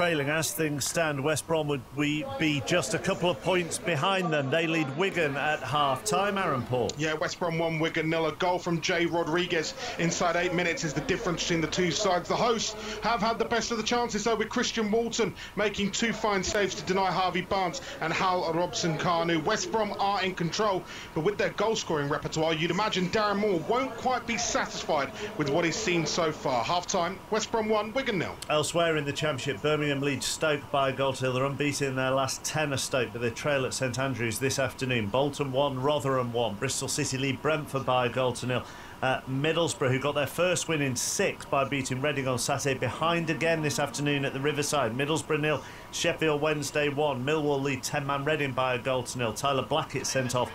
trailing. As things stand, West Brom would be just a couple of points behind them. They lead Wigan at half-time. Aaron Paul. Yeah, West Brom 1, Wigan 0. A goal from Jay Rodriguez inside 8 minutes is the difference between the two sides. The hosts have had the best of the chances, though, with Christian Walton making 2 fine saves to deny Harvey Barnes and Hal Robson-Kanu. West Brom are in control, but with their goal-scoring repertoire, you'd imagine Darren Moore won't quite be satisfied with what he's seen so far. Half-time, West Brom 1, Wigan 0. Elsewhere in the Championship, Birmingham leads Stoke by a goal to nil. They're unbeaten in their last 10 of Stoke, but they trail at St Andrews this afternoon. Bolton 1, Rotherham 1. Bristol City lead Brentford by a goal to nil. Middlesbrough, who got their first win in 6 by beating Reading on Saturday, behind again this afternoon at the Riverside. Middlesbrough 0, Sheffield Wednesday 1. Millwall lead 10-man Reading by a goal to nil. Tyler Blackett sent off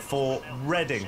for Reading.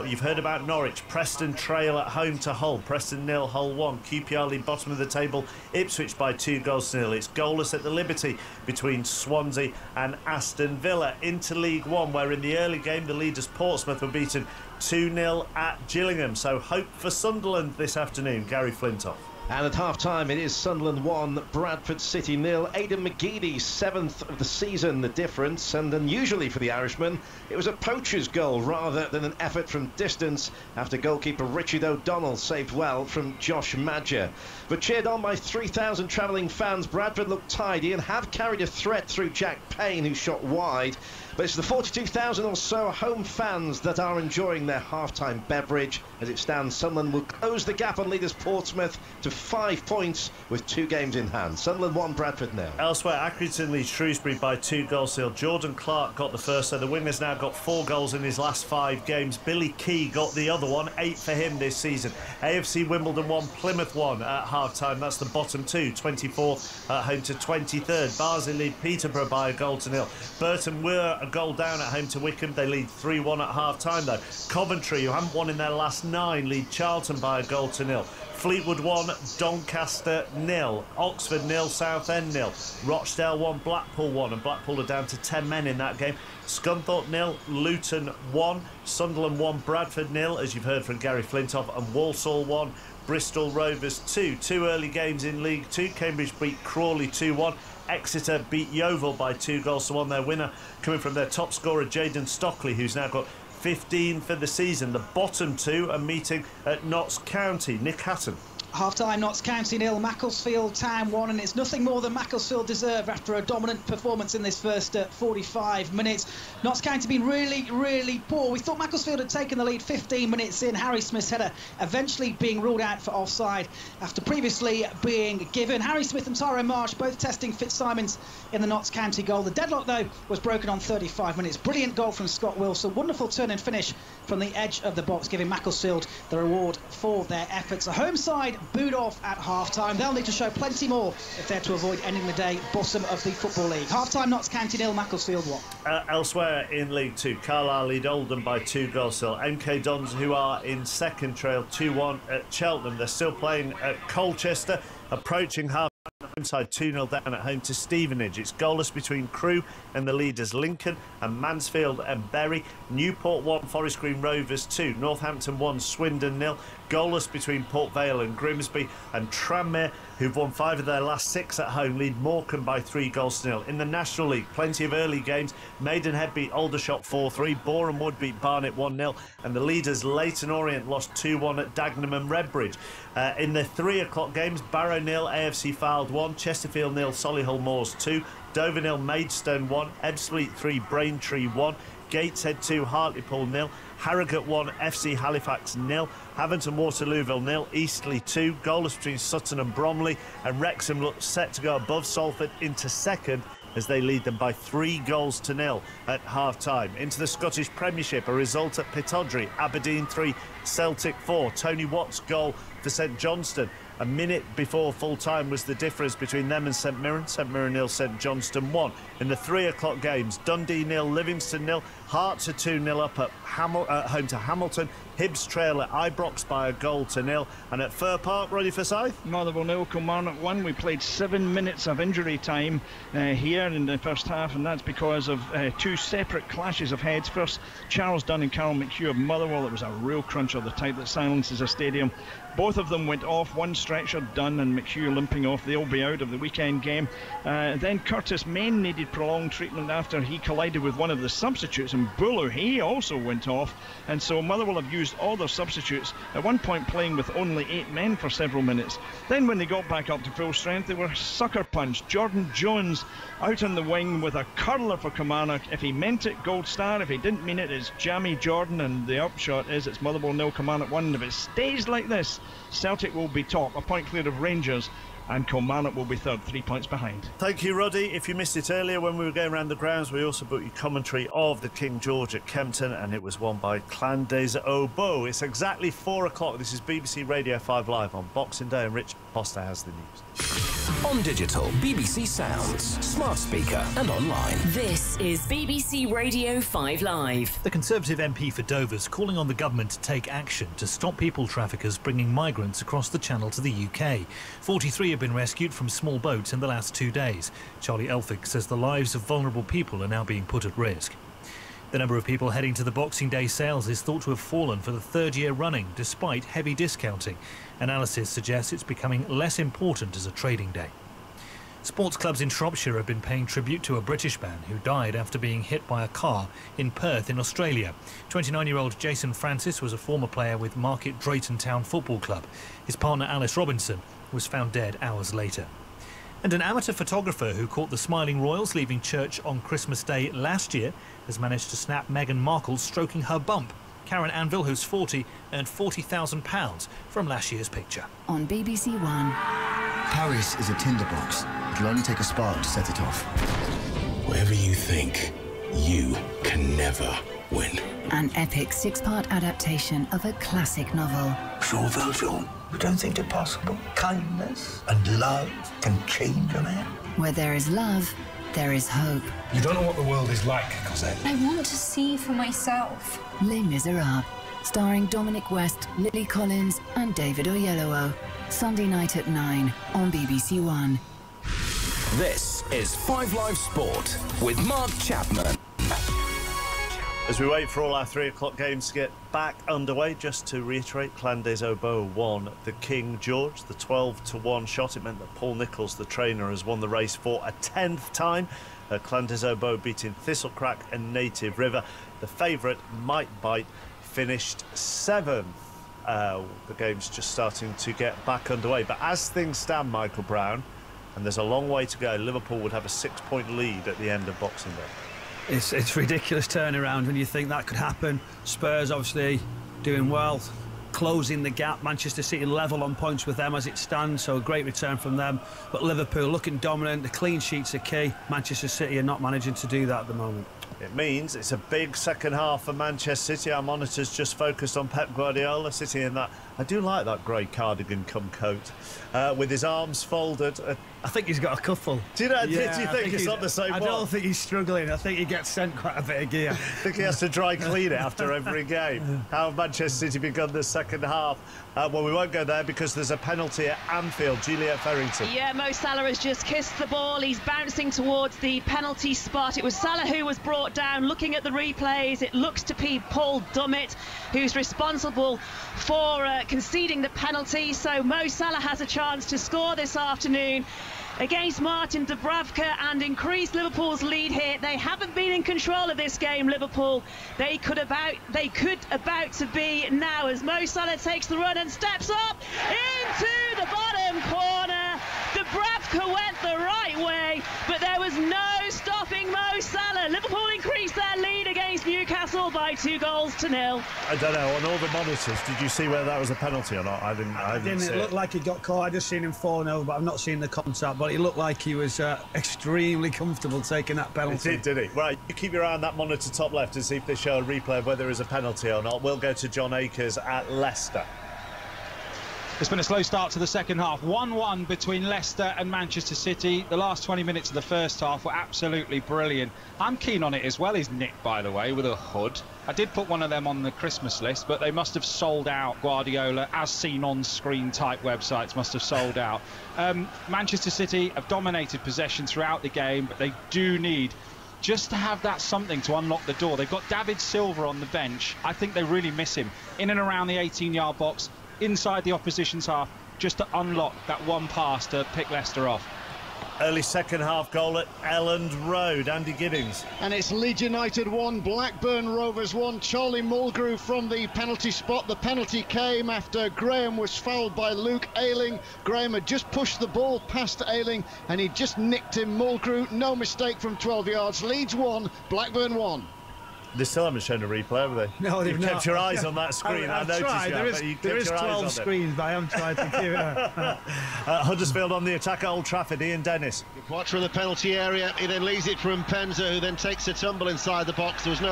You've heard about Norwich. Preston trail at home to Hull. Preston 0, Hull 1. QPR lead bottom of the table. Ipswich by 2 goals to nil. It's goalless at the Liberty between Swansea and Aston Villa. Into League One, where in the early game the leaders Portsmouth were beaten 2-0 at Gillingham. So hope for Sunderland this afternoon. Gary Flintoff. And at half-time, it is Sunderland 1, Bradford City 0. Aidan McGeady's 7th of the season, the difference. And unusually for the Irishman, it was a poacher's goal rather than an effort from distance after goalkeeper Richard O'Donnell saved well from Josh Madger. But cheered on by 3,000 travelling fans, Bradford looked tidy and have carried a threat through Jack Payne, who shot wide. But it's the 42,000 or so home fans that are enjoying their half-time beverage. As it stands, Sunderland will close the gap on leaders Portsmouth to 5 points with 2 games in hand. Sunderland 1, Bradford 0. Elsewhere, Accrington leads Shrewsbury by 2 goals to nil. Jordan Clark got the first, so the winger's now got 4 goals in his last 5 games. Billy Key got the other one, 8 for him this season. AFC Wimbledon 1, Plymouth 1 at half-time. That's the bottom 2, 24 at home to 23rd. Barnsley lead Peterborough by a goal to nil. Burton were a goal down at home to Wickham. They lead 3-1 at half-time, though. Coventry, who haven't won in their last 9, lead Charlton by a goal to nil. Fleetwood 1, Doncaster 0. Oxford 0, Southend 0. Rochdale 1, Blackpool 1, and Blackpool are down to 10 men in that game. Scunthorpe 0, Luton 1. Sunderland 1, Bradford 0, as you've heard from Gary Flintoff, and Walsall 1, Bristol Rovers 2. 2 early games in League 2. Cambridge beat Crawley 2-1. Exeter beat Yeovil by 2 goals to 1. Their winner coming from their top scorer, Jayden Stockley, who's now got 15 for the season. The bottom 2 are meeting at Notts County. Nick Hatton. Half-time, Notts County 0, Macclesfield Town 1, and it's nothing more than Macclesfield deserve after a dominant performance in this first 45 minutes. Notts County been really poor. We thought Macclesfield had taken the lead 15 minutes in. Harry Smith's header eventually being ruled out for offside after previously being given. Harry Smith and Tyrone Marsh both testing Fitzsimons in the Notts County goal. The deadlock, though, was broken on 35 minutes. Brilliant goal from Scott Wilson. Wonderful turn and finish from the edge of the box, giving Macclesfield the reward for their efforts. The home side booed off at half-time. They'll need to show plenty more if they're to avoid ending the day bottom of the Football League. Half-time, Notts County 0, Macclesfield 1. Elsewhere in League 2, Carlisle lead Oldham by 2 goals to nil. MK Dons, who are in second, trail 2-1 at Cheltenham. They're still playing at Colchester, approaching half side 2-0 down at home to Stevenage. It's goalless between Crewe and the leaders Lincoln, and Mansfield and Bury. Newport 1, Forest Green Rovers 2. Northampton 1, Swindon 0. Goalless between Port Vale and Grimsby, and Tranmere, who've won 5 of their last 6 at home, lead Morecambe by 3 goals to nil. In the National League, plenty of early games. Maidenhead beat Aldershot 4-3. Boreham Wood beat Barnet 1-0, and the leaders Leyton Orient lost 2-1 at Dagenham and Redbridge. In the 3 o'clock games, Barrow 0, AFC Fylde 1. Chesterfield 0, Solihull Moors 2. Dover 0, Maidstone 1. Ebbsfleet 3, Braintree 1. Gateshead 2, Hartlepool 0. Harrogate 1, FC Halifax 0. Haverton Waterlooville 0. Eastleigh 2. Goalless between Sutton and Bromley, and Wrexham look set to go above Salford into second as they lead them by 3 goals to nil at half-time. Into the Scottish Premiership, a result at Pittodrie. Aberdeen 3, Celtic 4. Tony Watt's goal for St Johnstone. A minute before full-time was the difference between them and St Mirren. St Mirren 0, St Johnstone 1. In the 3 o'clock games, Dundee 0, Livingston 0. Hearts are 2-0 up at home to Hamilton. Hibs trail at Ibrox by a goal to nil. And at Fir Park, Roddy Forsyth? Motherwell 0, Kilmarnock 1. We played 7 minutes of injury time here in the first half, and that's because of 2 separate clashes of heads. First, Charles Dunn and Carol McHugh of Motherwell. It was a real crunch of the type that silences a stadium. Both of them went off, one stretcher done and McHugh limping off. They'll be out of the weekend game. Then Curtis Main needed prolonged treatment after he collided with one of the substitutes, and Bulu, he also went off, and so Motherwell have used all their substitutes, at one point playing with only 8 men for several minutes. Then when they got back up to full strength, they were sucker punched. Jordan Jones out on the wing with a curler for Kilmarnock. If he meant it, gold star. If he didn't mean it, it's Jamie Jordan, and the upshot is it's Motherwell 0, Kilmarnock 1. If it stays like this, Celtic will be top, a point clear of Rangers, and Kilmarnock will be third, 3 points behind. Thank you, Roddy. If you missed it earlier when we were going around the grounds, we also brought you commentary of the King George at Kempton, and it was won by Clan des Obeaux. It's exactly 4 o'clock. This is BBC Radio 5 Live on Boxing Day, and Rich Foster has the news. On digital, BBC Sounds, smart speaker and online. This is BBC Radio 5 Live. The Conservative MP for Dover's calling on the government to take action to stop people traffickers bringing migrants across the Channel to the UK. 43 have been rescued from small boats in the last 2 days. Charlie Elphick says the lives of vulnerable people are now being put at risk. The number of people heading to the Boxing Day sales is thought to have fallen for the 3rd year running, despite heavy discounting. Analysis suggests it's becoming less important as a trading day. Sports clubs in Shropshire have been paying tribute to a British man who died after being hit by a car in Perth in Australia. 29-year-old Jason Francis was a former player with Market Drayton Town Football Club. His partner Alice Robinson was found dead hours later. And an amateur photographer who caught the Smiling Royals leaving church on Christmas Day last year has managed to snap Meghan Markle stroking her bump. Karen Anvil, who's 40, earned £40,000 from last year's picture. On BBC One. Paris is a tinderbox. It'll only take a spark to set it off. Whatever you think, you can never win. An epic 6-part adaptation of a classic novel. Jean Valjean, you don't think it possible? Kindness and love can change a man. Where there is love, there is hope. You don't know what the world is like, Cosette. I want to see for myself. Les Miserables, starring Dominic West, Lily Collins and David Oyelowo. Sunday night at 9 on BBC One. This is 5 Live Sport with Mark Chapman. As we wait for all our 3 o'clock games to get back underway, just to reiterate, Clan des Obeaux won the King George, the 12-1 shot. It meant that Paul Nicholls, the trainer, has won the race for a 10th time. Clan des Obeaux beating Thistlecrack and Native River. The favourite, Might Bite, finished 7th. The game's just starting to get back underway. But as things stand, Michael Brown, and there's a long way to go, Liverpool would have a 6-point lead at the end of Boxing Day. It's ridiculous turnaround when you think that could happen. Spurs obviously doing well, closing the gap. Manchester City level on points with them as it stands, so a great return from them. But Liverpool looking dominant, the clean sheets are key. Manchester City are not managing to do that at the moment. It means it's a big second half for Manchester City. Our monitors just focused on Pep Guardiola sitting in that. I do like that grey cardigan come coat with his arms folded. I think he's got a couple. Do you know? Yeah, do you think it's not the same one? I don't think he's struggling. I think he gets sent quite a bit of gear. I think he has to dry clean it after every game. How have Manchester City begun the second half? Well, we won't go there because there's a penalty at Anfield. Juliet Ferrington. Yeah, Mo Salah has just kissed the ball. He's bouncing towards the penalty spot. It was Salah who was brought down. Looking at the replays, it looks to be Paul Dummett who's responsible for conceding the penalty. So Mo Salah has a chance to score this afternoon against Martin Dubravka and increase Liverpool's lead here. They haven't been in control of this game, Liverpool. They could about to be now as Mo Salah takes the run and steps up into the bottom corner. Dubravka went the right way, but there was no stopping Mo Salah. Liverpool increased their lead against Newcastle by 2-0. I don't know, on all the monitors, did you see whether that was a penalty or not? I didn't see it. Looked like he got caught. I just seen him falling over, but I've not seen the contact. But it looked like he was extremely comfortable taking that penalty. It did he? Right, you keep your eye on that monitor top left and see if they show a replay of whether there is a penalty or not. We'll go to John Akers at Leicester. It's been a slow start to the second half. 1-1 between Leicester and Manchester City. The last 20 minutes of the first half were absolutely brilliant. I'm keen on it as well, is Nick, by the way, with a hood. I did put one of them on the Christmas list, but they must have sold out. Guardiola, as seen on screen type websites, must have sold out. Manchester City have dominated possession throughout the game, but they do need just to have that something to unlock the door. They've got David Silva on the bench. I think they really miss him. In and around the 18-yard box, inside the opposition's half just to unlock that one pass to pick Leicester off. Early second half goal at Elland Road. Andy Giddings. And it's Leeds United 1, Blackburn Rovers 1. Charlie Mulgrew from the penalty spot. The penalty came after Graham was fouled by Luke Ayling. Graham had just pushed the ball past Ayling and he just nicked him. Mulgrew, no mistake from 12 yards. Leeds 1, Blackburn 1. They still haven't shown a replay, have they? No, they've You've not. kept your eyes on that screen. I noticed tried. There is 12 screens, but I am trying to keep it. Huddersfield on the attack at Old Trafford. Ian Dennis. Quattro in the penalty area. He then leaves it from Penza, who then takes a tumble inside the box. There was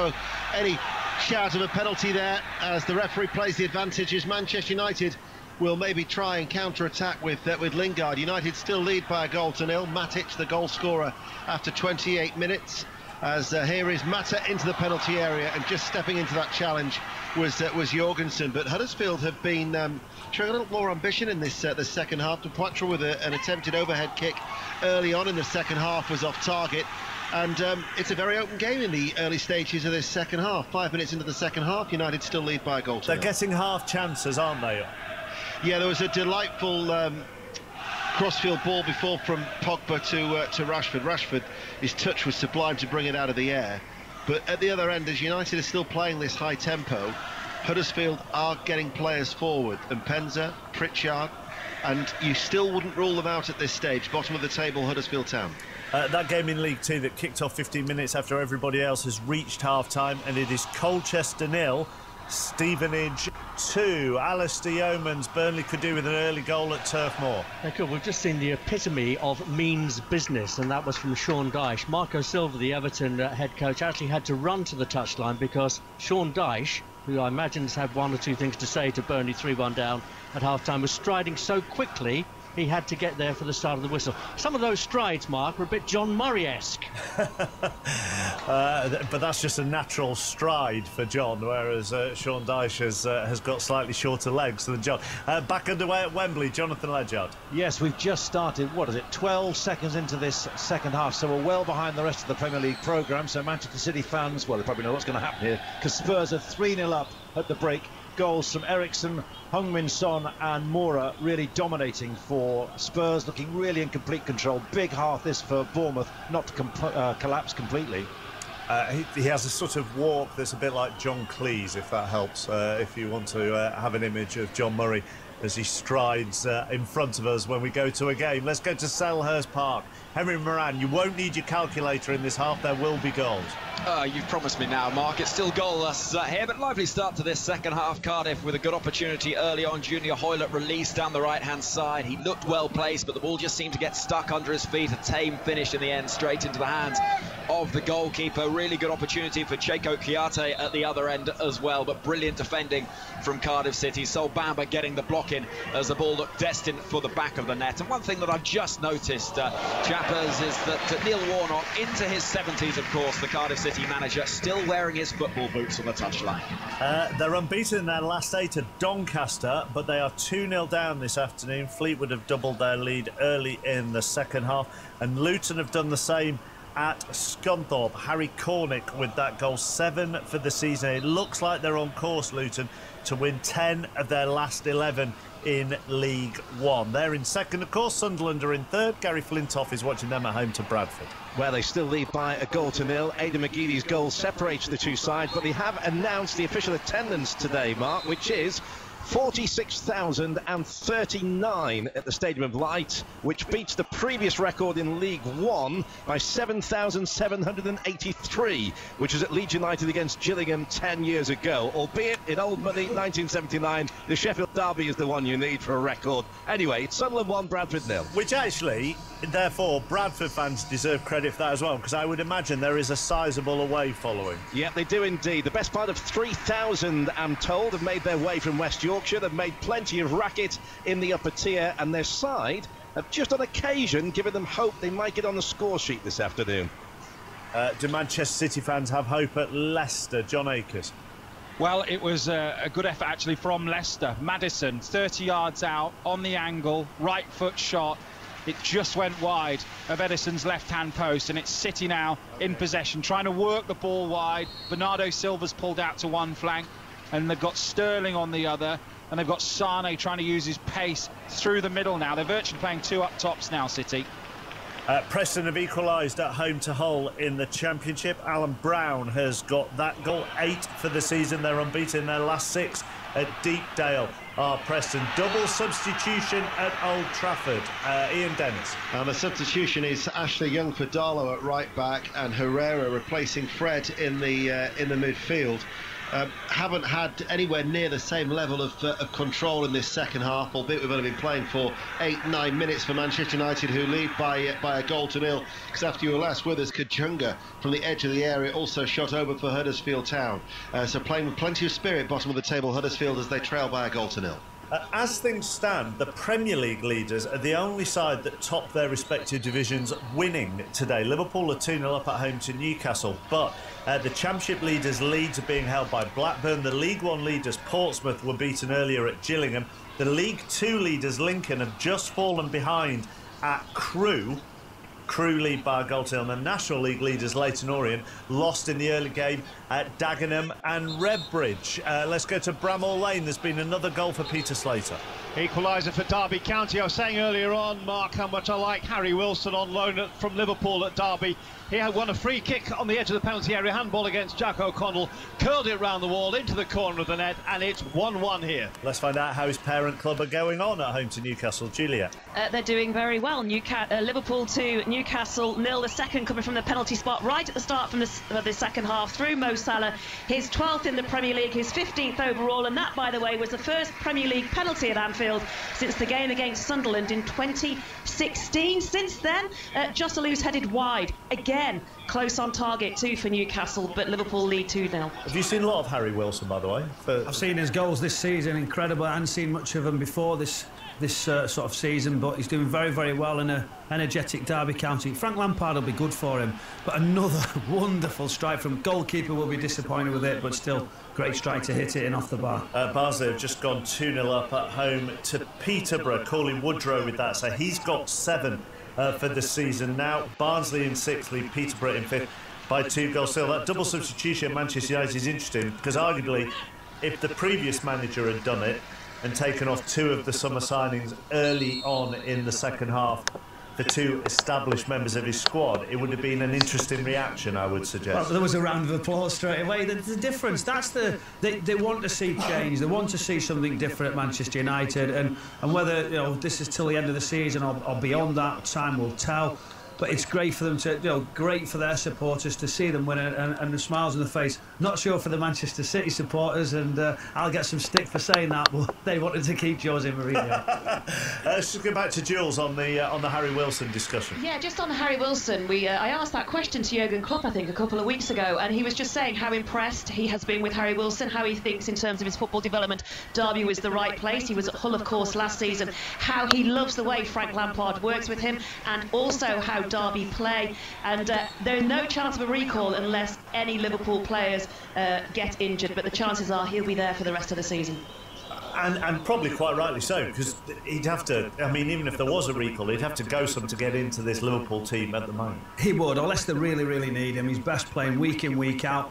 any shout of a penalty there as the referee plays the advantage as Manchester United will maybe try and counter-attack with Lingard. United still lead by a goal to nil. Matic, the goal scorer, after 28 minutes. As here is Mata into the penalty area, and just stepping into that challenge was Jorgensen. But Huddersfield have been showing a little more ambition in this the second half. Quattro with an attempted overhead kick early on in the second half was off target, and it's a very open game in the early stages of this second half. 5 minutes into the second half, United still lead by a goal to nil. They're getting half chances, aren't they? Yeah, there was a delightful crossfield ball before from Pogba to Rashford. Rashford, his touch was sublime to bring it out of the air. But at the other end, as United are still playing this high tempo, Huddersfield are getting players forward. And Penza, Pritchard, and you still wouldn't rule them out at this stage. Bottom of the table, Huddersfield Town. That game in League Two that kicked off 15 minutes after everybody else has reached half-time, and it is Colchester 0, Stevenage 2. Alistair Yeomans, Burnley could do with an early goal at Turf Moor. They could. We've just seen the epitome of means business, and that was from Sean Dyche. Marco Silva, the Everton head coach, actually had to run to the touchline because Sean Dyche, who I imagine has had one or two things to say to Burnley 3-1 down at half-time, was striding so quickly he had to get there for the start of the whistle. Some of those strides, Mark, were a bit John Murray-esque. But that's just a natural stride for John, whereas Sean Dyche has got slightly shorter legs than John. Back underway at Wembley, Jonathan Ledyard. Yes, we've just started, 12 seconds into this second half, so we're well behind the rest of the Premier League programme. So Manchester City fans, well, they probably know what's going to happen here, because Spurs are 3-0 up at the break. Goals from Eriksson, Heung-min Son and Moura really dominating for Spurs, looking really in complete control. Big half this for Bournemouth, not to collapse completely. He has a sort of walk that's a bit like John Cleese, if that helps, if you want to have an image of John Murray as he strides in front of us when we go to a game. Let's go to Selhurst Park. Henry Moran, you won't need your calculator in this half, there will be goals. You've promised me now, Mark. It's still goalless here, but lively start to this second half. Cardiff with a good opportunity early on. Junior Hoylett released down the right-hand side. He looked well placed, but the ball just seemed to get stuck under his feet. A tame finish in the end, straight into the hands of the goalkeeper. Really good opportunity for Cheikhou Kouyaté at the other end as well, but brilliant defending from Cardiff City. Sol Bamba getting the block in as the ball looked destined for the back of the net. And one thing that I've just noticed, chappers, is that Neil Warnock, into his 70s, of course, the Cardiff City manager, still wearing his football boots on the touchline. They're unbeaten in their last 8 at Doncaster, but they are 2-0 down this afternoon. Fleetwood have doubled their lead early in the second half, and Luton have done the same at Scunthorpe. Harry Cornick with that goal, 7 for the season. It looks like they're on course, Luton, to win 10 of their last 11 in League One. They're in second, of course. Sunderland are in third. Gary Flintoff is watching them at home to Bradford. Well, they still lead by a goal to nil. Aidan McGeady's goal separates the two sides, but they have announced the official attendance today, Mark, which is 46,039 at the Stadium of Light, which beats the previous record in League One by 7,783, which was at Leeds United against Gillingham 10 years ago. Albeit in old money, 1979, the Sheffield Derby is the one you need for a record. Anyway, it's Sunderland 1, Bradford 0. Which actually, therefore, Bradford fans deserve credit for that as well, because I would imagine there is a sizable away following. Yeah, they do indeed. The best part of 3,000, I'm told, have made their way from West Yorkshire. They've made plenty of racket in the upper tier, and their side have just on occasion given them hope they might get on the score sheet this afternoon. Do Manchester City fans have hope at Leicester? John Akers. Well, it was a good effort actually from Leicester. Maddison, 30 yards out, on the angle, right foot shot. It just went wide of Edison's left-hand post, and it's City now in possession, trying to work the ball wide. Bernardo Silva's pulled out to one flank, and they've got Sterling on the other. and they've got Sane trying to use his pace through the middle now. They're virtually playing two up tops now, City. Preston have equalised at home to Hull in the Championship. Alan Brown has got that goal, 8 for the season. They're unbeaten in their last 6 at Deepdale. Preston double substitution at Old Trafford. Ian Dennis. And the substitution is Ashley Young for Darlow at right back, and Herrera replacing Fred in the midfield. Haven't had anywhere near the same level of control in this second half, albeit we've only been playing for 8-9 minutes for Manchester United, who lead by a goal to nil. Because after you were last with us, Kachunga from the edge of the area also shot over for Huddersfield Town. So playing with plenty of spirit, bottom of the table Huddersfield, as they trail by a goal to nil. As things stand, the Premier League leaders are the only side that top their respective divisions winning today. Liverpool are 2-0 up at home to Newcastle, but the Championship leaders' Leeds are being held by Blackburn. The League One leaders, Portsmouth, were beaten earlier at Gillingham. The League Two leaders, Lincoln, have just fallen behind at Crewe. Crewe lead by a goal to nil. And the National League leaders, Leyton Orient, lost in the early game at Dagenham and Redbridge. Let's go to Bramall Lane. There's been another goal for Peter Slater. Equaliser for Derby County. I was saying earlier on, Mark, how much I like Harry Wilson on loan from Liverpool at Derby. He had won a free kick on the edge of the penalty area, handball against Jack O'Connell, curled it round the wall into the corner of the net, and it's 1-1 here. Let's find out how his parent club are going on at home to Newcastle. Juliet. They're doing very well. Liverpool 2, Newcastle 0. The second coming from the penalty spot right at the start of the second half through Mo Salah. His 12th in the Premier League, his 15th overall, and that, by the way, was the first Premier League penalty at Anfield since the game against Sunderland in 2016. Since then, Joselou's headed wide again. Close on target too for Newcastle, but Liverpool lead 2-0. Have you seen a lot of Harry Wilson, by the way? I've seen his goals this season, incredible. I hadn't seen much of him before this sort of season, but he's doing very, very well in an energetic Derby County. Frank Lampard will be good for him, but another wonderful strike from goalkeeper. Will be disappointed with it, but still great strike to hit it in off the bar. Barnsley have just gone 2-0 up at home to Peterborough. Corley Woodrow with that, so he's got 7 for the season now. Barnsley in 6th, lead Peterborough in 5th by 2 goals still. That double substitution at Manchester United is interesting, because arguably if the previous manager had done it and taken off 2 of the summer signings early on in the second half, the 2 established members of his squad, it would have been an interesting reaction, I would suggest. Well, there was a round of applause straight away. The difference, that's they want to see change. They want to see something different at Manchester United, and whether this is till the end of the season or beyond that, time will tell. But it's great for them to, great for their supporters to see them win, and the smiles on the face. Not sure for the Manchester City supporters, and I'll get some stick for saying that, but they wanted to keep Jose Mourinho. Let's just go back to Jules on the Harry Wilson discussion. Yeah, just on Harry Wilson, I asked that question to Jurgen Klopp, I think, a couple of weeks ago, and he was just saying how impressed he has been with Harry Wilson, how he thinks in terms of his football development Derby was the right place. He was at Hull, of course, last season. How he loves the way Frank Lampard works with him, and also how Derby play, and there's no chance of a recall unless any Liverpool players get injured, but the chances are he'll be there for the rest of the season. And probably quite rightly so, because he'd have to, I mean, even if there was a recall, he'd have to go some to get into this Liverpool team at the moment. He would, unless they really, really need him. He's best playing week in, week out.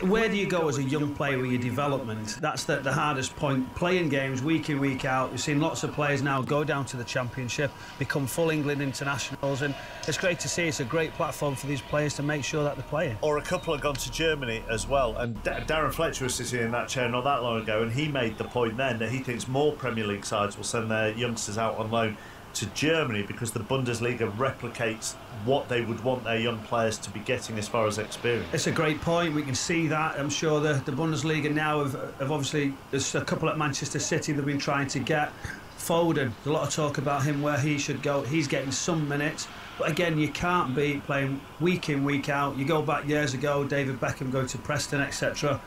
Where do you go as a young player with your development? That's the hardest point. Playing games week in, week out. We've seen lots of players now go down to the Championship, become full England internationals, and it's great to see. It's a great platform for these players to make sure that they're playing. Or a couple have gone to Germany as well, and Darren Fletcher was sitting in that chair not that long ago, and he made the point then that he thinks more Premier League sides will send their youngsters out on loan to Germany, because the Bundesliga replicates what they would want their young players to be getting as far as experience. It's a great point. We can see that. I'm sure the Bundesliga now have obviously, there's a couple at Manchester City they've been trying to get. Foden, there's a lot of talk about him, where he should go. He's getting some minutes, but again, you can't be playing week in, week out. You go back years ago, David Beckham going to Preston, etc.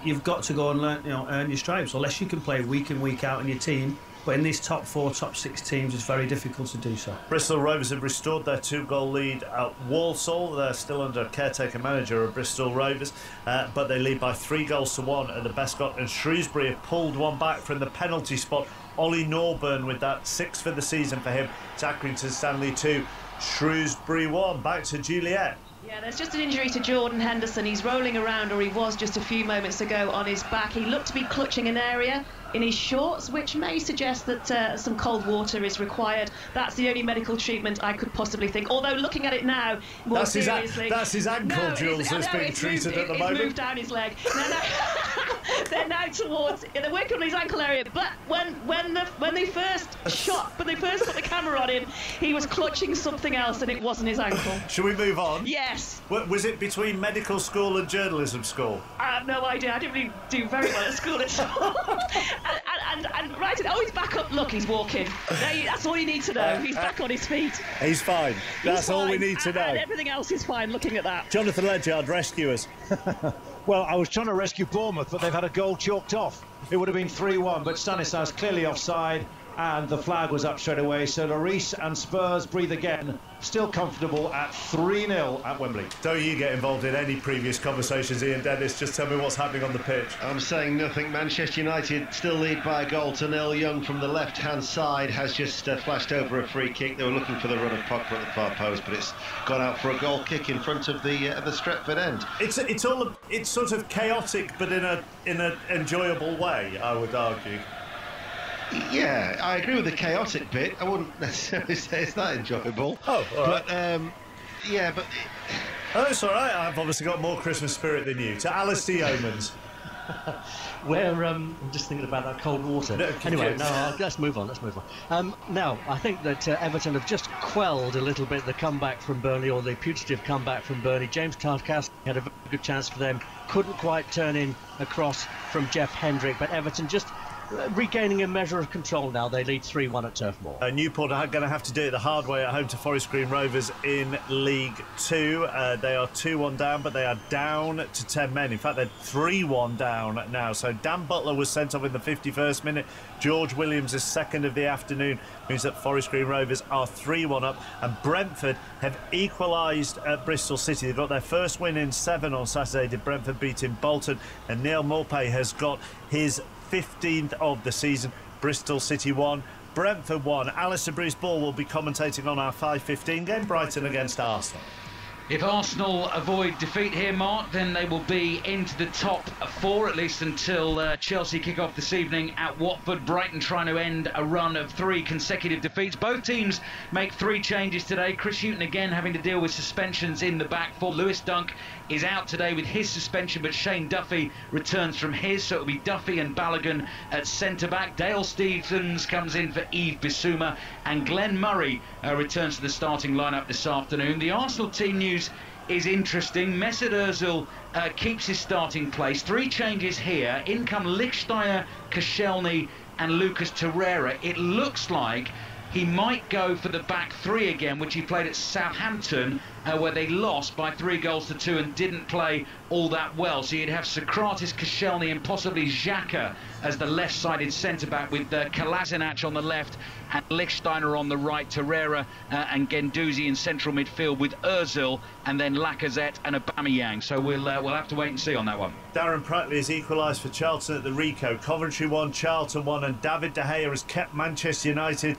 You've got to go and learn, earn your stripes, unless you can play week in, week out in your team. But in these top 4, top 6 teams, it's very difficult to do so. Bristol Rovers have restored their 2-goal lead at Walsall. They're still under caretaker manager of Bristol Rovers, but they lead by 3-1 at the Bescot, and Shrewsbury have pulled one back from the penalty spot. Ollie Norburn with that 6 for the season for him. It's Accrington Stanley 2, Shrewsbury 1. Back to Juliet. Yeah, there's just an injury to Jordan Henderson. He's rolling around, or he was just a few moments ago, on his back. He looked to be clutching an area in his shorts, which may suggest that some cold water is required. That's the only medical treatment I could possibly think. Although looking at it now, more seriously... That's his ankle, Jules, that's being treated at the moment. It's moved down his leg. They're now towards... They're working on his ankle area, but when they first put the camera on him, he was clutching something else, and it wasn't his ankle. Shall we move on? Yes. Was it between medical school and journalism school? I have no idea. I didn't really do very well at school at all. and right, he's back up. Look, he's walking. That's all you need to know. He's back on his feet. He's fine. That's all we need to know. And everything else is fine, looking at that. Jonathan Ledyard, rescue us. Well, I was trying to rescue Bournemouth, but they've had a goal chalked off. It would have been 3-1, but Stanislas clearly offside, and the flag was up straight away. So Lloris and Spurs breathe again, still comfortable at 3-0 at Wembley. Don't you get involved in any previous conversations, Ian Dennis. Just tell me what's happening on the pitch. I'm saying nothing. Manchester United still lead by a goal to nil. Young from the left-hand side has just flashed over a free kick. They were looking for the run of Pogba at the far post, but it's gone out for a goal kick in front of the Stretford end. It's sort of chaotic, but in an enjoyable way, I would argue. Yeah, I agree with the chaotic bit. I wouldn't necessarily say it's that enjoyable. Oh, all right. But yeah, but it's all right. I've obviously got more Christmas spirit than you. To Alistair Yeomans. I'm just thinking about that cold water. Let's move on. Now, I think that Everton have just quelled a little bit the comeback from Burnley, or the putative comeback from Burnley. James Tarkowski had a very good chance for them. Couldn't quite turn in a cross from Jeff Hendrick, but Everton just regaining a measure of control now. They lead 3-1 at Turf Moor. Newport are going to have to do it the hard way at home to Forest Green Rovers in League 2. They are 2-1 down, but they are down to 10 men. In fact, they're 3-1 down now. So Dan Butler was sent off in the 51st minute. George Williams is second of the afternoon. Means that Forest Green Rovers are 3-1 up. And Brentford have equalised at Bristol City. They got their first win in 7 on Saturday. Did Brentford beating Bolton. And Neil Maupay has got his 15th of the season. Bristol City 1, Brentford 1. Alistair Bruce Ball will be commentating on our 5:15 game, Brighton against Arsenal. If Arsenal avoid defeat here, Mark, then they will be into the top 4, at least until Chelsea kick off this evening at Watford. Brighton trying to end a run of 3 consecutive defeats. Both teams make 3 changes today. Chris Hughton again having to deal with suspensions in the back 4. Lewis Dunk is out today with his suspension, but Shane Duffy returns from his, so it'll be Duffy and Balogun at centre-back. Dale Stephens comes in for Yves Bissouma, and Glenn Murray returns to the starting lineup this afternoon. The Arsenal team news is interesting. Mesut Ozil keeps his starting place. 3 changes here. In come Lichtsteiner, Koscielny and Lucas Torreira. It looks like he might go for the back 3 again, which he played at Southampton, where they lost by 3-2 and didn't play all that well. So you'd have Socrates, Koscielny and possibly Xhaka as the left-sided centre-back, with Kolasinac on the left and Lichtsteiner on the right, Torreira and Guendouzi in central midfield with Ozil, and then Lacazette and Aubameyang. So we'll have to wait and see on that one. Darren Pratley has equalised for Charlton at the Ricoh. Coventry 1, Charlton 1, and David De Gea has kept Manchester United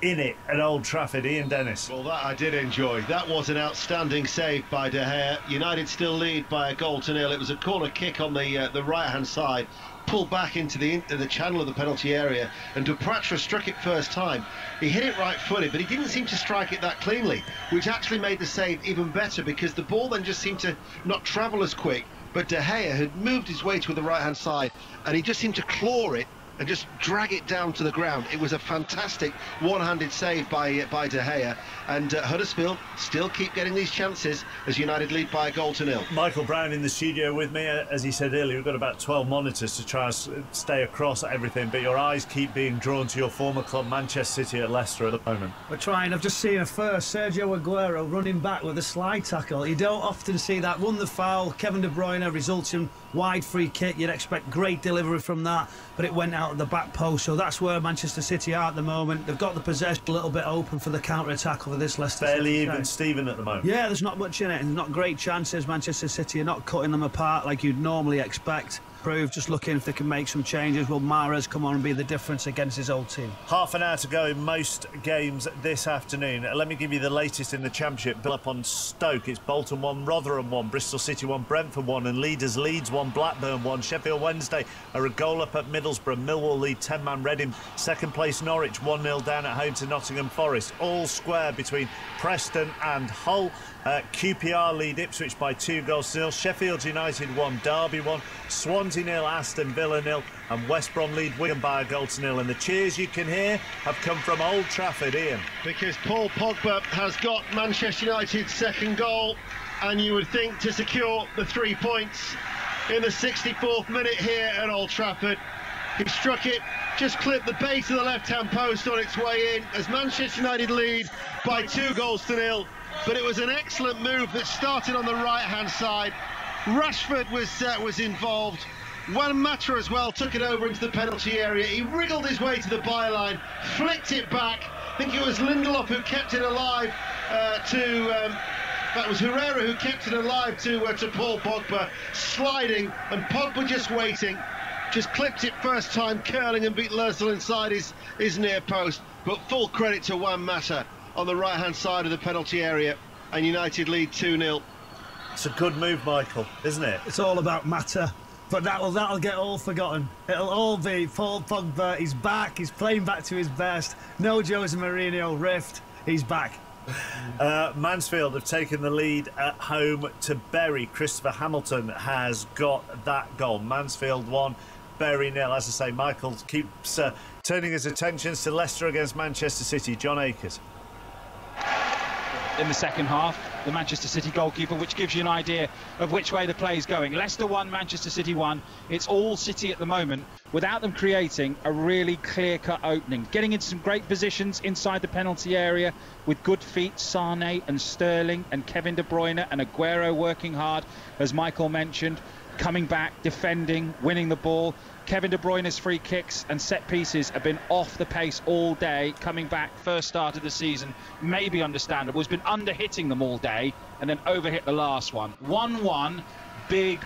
in it at Old Trafford. Ian Dennis. Well, that I did enjoy. That was an outstanding save by De Gea. United still lead by a goal to nil. It was a corner kick on the right-hand side, pulled back into the channel of the penalty area, and Dupratra struck it first time. He hit it right-footed, but he didn't seem to strike it that cleanly, which actually made the save even better, because the ball then just seemed to not travel as quick. But De Gea had moved his way to the right-hand side, and he just seemed to claw it and just drag it down to the ground. It was a fantastic one-handed save by De Gea, and Huddersfield still keep getting these chances as United lead by a goal to nil. Michael Brown in the studio with me. As he said earlier, we've got about 12 monitors to try and stay across everything, but your eyes keep being drawn to your former club, Manchester City, at Leicester at the moment. We're trying. I've just seen a first, Sergio Aguero running back with a slide tackle. You don't often see that. Won the foul. Kevin De Bruyne results in wide free kick. You'd expect great delivery from that, but it went out at the back post. So that's where Manchester City are at the moment. They've got the possession a little bit open for the counter-attack over this Leicester fairly City even side. Steven at the moment. Yeah, there's not much in it, and not great chances. Manchester City are not cutting them apart like you'd normally expect. improve, just looking if they can make some changes. Will Mahrez come on and be the difference against his old team? Half an hour to go in most games this afternoon. Let me give you the latest in the Championship. Build up on Stoke. It's Bolton 1, Rotherham 1, Bristol City 1, Brentford 1, and leaders Leeds 1, Blackburn 1. Sheffield Wednesday are a goal up at Middlesbrough. Millwall lead 10-man Reading. Second place Norwich 1-0 down at home to Nottingham Forest. All square between Preston and Hull. QPR lead Ipswich by 2-0. Sheffield United 1, Derby 1, Swansea 0, Aston Villa 0, and West Brom lead Wigan by 1-0. And the cheers you can hear have come from Old Trafford, Ian. Because Paul Pogba has got Manchester United's second goal, and you would think to secure the 3 points in the 64th minute here at Old Trafford. He struck it, just clipped the base of the left-hand post on its way in as Manchester United lead by 2-0. But it was an excellent move that started on the right-hand side. Rashford was involved. Juan Mata as well took it over into the penalty area. He wriggled his way to the byline, flicked it back. I think it was Lindelof who kept it alive that was Herrera who kept it alive to Paul Pogba, sliding, and Pogba just waiting. Just clipped it first time, curling, and beat Lerzel inside his near post. But full credit to Juan Mata on the right-hand side of the penalty area, and United lead 2-0. It's a good move, Michael, isn't it? It's all about Mata, but that'll get all forgotten. It'll all be Paul Pogba. He's back. He's playing back to his best. No Jose Mourinho rift. He's back. Mansfield have taken the lead at home to Bury. Christopher Hamilton has got that goal. Mansfield 1, Bury 0. As I say, Michael keeps turning his attentions to Leicester against Manchester City. John Akers. In the second half, the Manchester City goalkeeper, which gives you an idea of which way the play is going. Leicester 1, Manchester City 1. It's all City at the moment, without them creating a really clear-cut opening. Getting into some great positions inside the penalty area with good feet, Sane and Sterling and Kevin De Bruyne and Aguero working hard, as Michael mentioned, coming back, defending, winning the ball. Kevin De Bruyne's free kicks and set pieces have been off the pace all day, coming back first start of the season, maybe understandable. Has been under-hitting them all day and then over-hit the last one. 1-1, big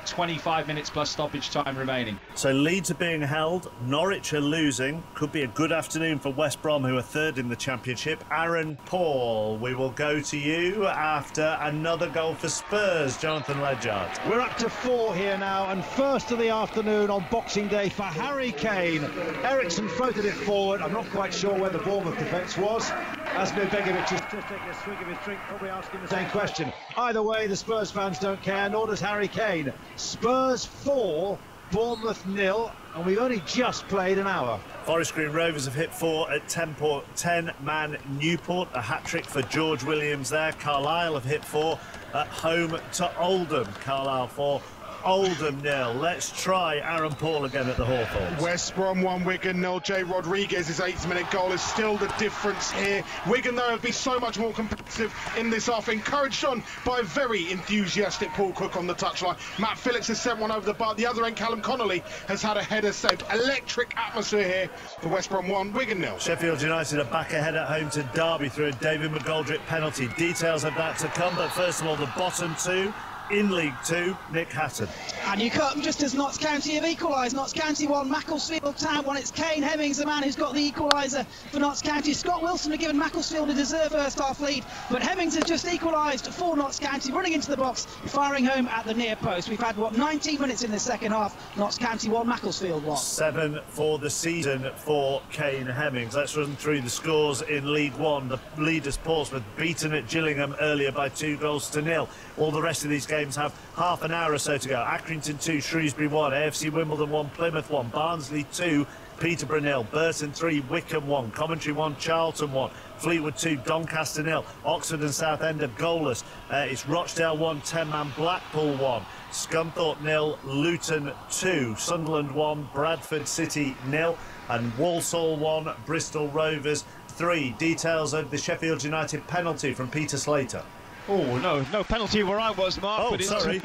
25 minutes plus stoppage time remaining. So Leeds are being held, Norwich are losing. Could be a good afternoon for West Brom, who are third in the Championship. Aaron Paul, we will go to you after another goal for Spurs. Jonathan Ledyard. We're up to 4 here now, and first of the afternoon on Boxing Day for Harry Kane. Eriksson floated it forward. I'm not quite sure where the Bournemouth defence was. Asmir Begovic is just taking a swig of his drink, probably asking the same question. Either way, the Spurs fans don't care, nor does Harry Kane. Spurs 4, Bournemouth 0, and we've only just played an hour. Forest Green Rovers have hit 4 at 10-man Newport. A hat-trick for George Williams there. Carlisle have hit 4 at home to Oldham. Carlisle 4. Oldham 0. Let's try Aaron Paul again at the Hawthorns. West Brom 1, Wigan 0. Jay Rodriguez's 8th-minute goal is still the difference here. Wigan, though, have been so much more competitive in this half, encouraged on by a very enthusiastic Paul Cook on the touchline. Matt Phillips has sent one over the bar. The other end, Callum Connolly has had a header saved. Electric atmosphere here for West Brom 1, Wigan 0. Sheffield United are back ahead at home to Derby through a David McGoldrick penalty. Details of that to come, but first of all, the bottom 2 in League 2, Nick Hatton. And you come just as Notts County have equalised. Notts County 1, Macclesfield Town 1. It's Kane Hemmings, the man who's got the equaliser for Notts County. Scott Wilson had given Macclesfield a deserved first half lead, but Hemmings has just equalised for Notts County, running into the box, firing home at the near post. We've had, 19 minutes in the second half. Notts County 1, Macclesfield 1. 7 for the season for Kane Hemmings. Let's run through the scores in League 1. The leaders, Portsmouth, beaten at Gillingham earlier by 2-0. All the rest of these games have half an hour or so to go. Accrington 2, Shrewsbury 1, AFC Wimbledon 1, Plymouth 1, Barnsley 2, Peterborough 0, Burton 3, Wickham 1, Coventry 1, Charlton 1, Fleetwood 2, Doncaster 0, Oxford and Southend are goalless. It's Rochdale 1, 10-man Blackpool 1, Scunthorpe 0, Luton 2, Sunderland 1, Bradford City 0, and Walsall 1, Bristol Rovers 3. Details of the Sheffield United penalty from Peter Slater. Oh, no penalty where I was, Mark. Oh, but it's sorry.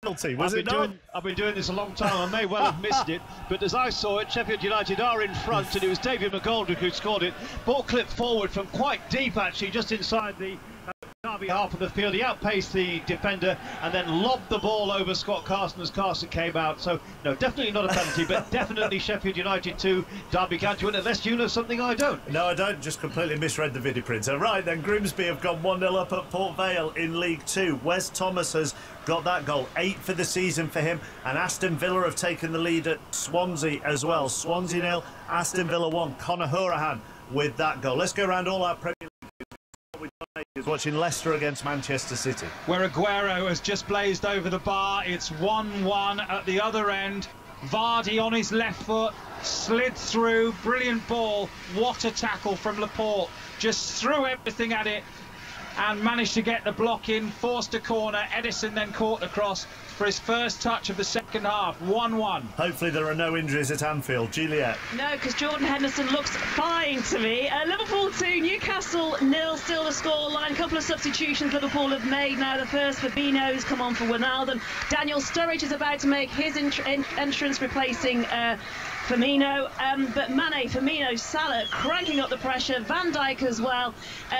Penalty, was it not? I've been doing this a long time. I may well have missed it, but as I saw it, Sheffield United are in front, and it was David McGoldrick who scored it. Ball clipped forward from quite deep, actually, just inside the Derby Derby half of the field. He outpaced the defender and then lobbed the ball over Scott Carson as Carson came out. So, no, definitely not a penalty, but definitely Sheffield United 2, Derby County 1, unless you know something I don't. No, I don't. Just completely misread the video printer. Right, then Grimsby have gone 1-0 up at Port Vale in League 2. Wes Thomas has got that goal, 8 for the season for him, and Aston Villa have taken the lead at Swansea as well. Swansea 0, Aston Villa 1. Conor Hourihane with that goal. Let's go around all our Premier League with watching Leicester against Manchester City, where Aguero has just blazed over the bar. It's 1-1 at the other end. Vardy on his left foot, slid through, brilliant ball. What a tackle from Laporte, just threw everything at it and managed to get the block in, forced a corner. Edison then caught the cross for his first touch of the second half. 1-1. Hopefully there are no injuries at Anfield. Juliet. No, because Jordan Henderson looks fine to me. Liverpool 2, Newcastle 0, still the scoreline. A couple of substitutions Liverpool have made now. The first for Bino's come on for Wijnaldum. Daniel Sturridge is about to make his entrance, replacing Firmino, but Mane, Firmino, Salah cranking up the pressure, Van Dijk as well.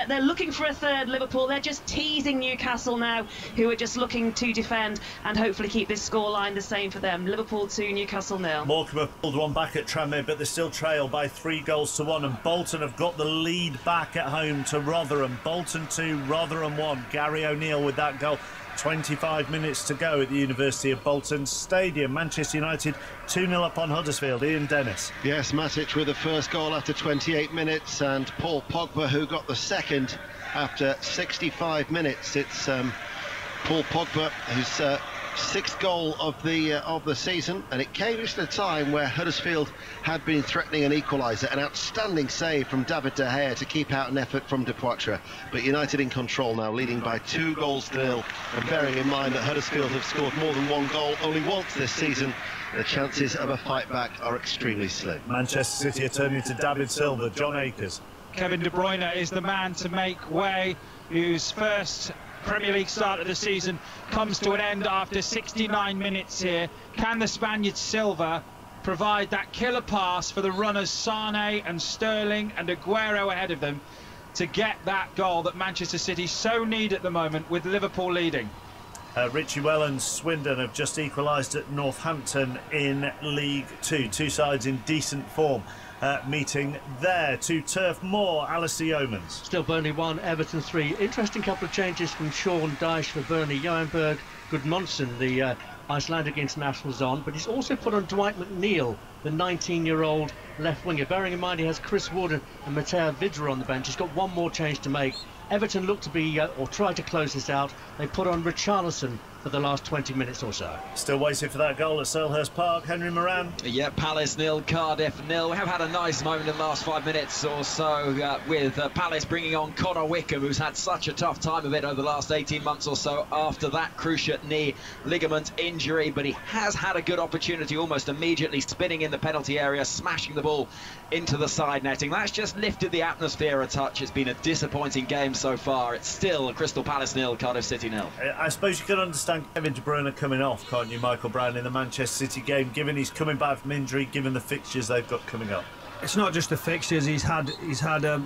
They're looking for a third, Liverpool. They're just teasing Newcastle now, who are just looking to defend and hopefully keep this scoreline the same for them. Liverpool 2, Newcastle 0. Morecambe have pulled one back at Tranmere, but they still trail by 3-1, and Bolton have got the lead back at home to Rotherham. Bolton 2, Rotherham 1. Gary O'Neill with that goal. 25 minutes to go at the University of Bolton Stadium. Manchester United 2-0 up on Huddersfield. Ian Dennis. Yes, Matic with the first goal after 28 minutes, and Paul Pogba who got the second after 65 minutes. It's Paul Pogba who's sixth goal of the season, and it came just at a time where Huddersfield had been threatening an equaliser. An outstanding save from David De Gea to keep out an effort from De Poitre, but United in control now, leading by 2-0, and bearing in mind that Huddersfield have scored more than one goal only once this season, the chances of a fight back are extremely slim. Manchester City are turning to David Silva. John Akers. Kevin De Bruyne is the man to make way, whose first Premier League start of the season comes to an end after 69 minutes here. Can the Spaniard Silva provide that killer pass for the runners Sane and Sterling and Aguero ahead of them to get that goal that Manchester City so need at the moment, with Liverpool leading? Richie Well and Swindon have just equalised at Northampton in League 2. Two sides in decent form meeting there. To Turf Moor, Alistair Yeomans. Still Burnley 1, Everton 3. Interesting couple of changes from Sean Dyche for Burnley. Johan Berg Gudmundsson, the Icelandic international, is on, but he's also put on Dwight McNeil, the 19-year-old left winger. Bearing in mind he has Chris Wood and Matteo Vidra on the bench. He's got one more change to make. Everton look to be, or try to close this out. They put on Richarlison for the last 20 minutes or so. Still waiting for that goal at Selhurst Park. Henry Moran. Yeah, Palace 0, Cardiff 0. We have had a nice moment in the last 5 minutes or so with Palace bringing on Connor Wickham, who's had such a tough time of it over the last 18 months or so after that cruciate knee ligament injury, but he has had a good opportunity almost immediately, spinning in the penalty area, smashing the ball into the side netting. That's just lifted the atmosphere a touch. It's been a disappointing game so far. It's still Crystal Palace 0, Cardiff City 0. I suppose you can understand Kevin De Bruyne coming off, can't you, Michael Brown, in the Manchester City game, given he's coming back from injury, given the fixtures they've got coming up? It's not just the fixtures. He's had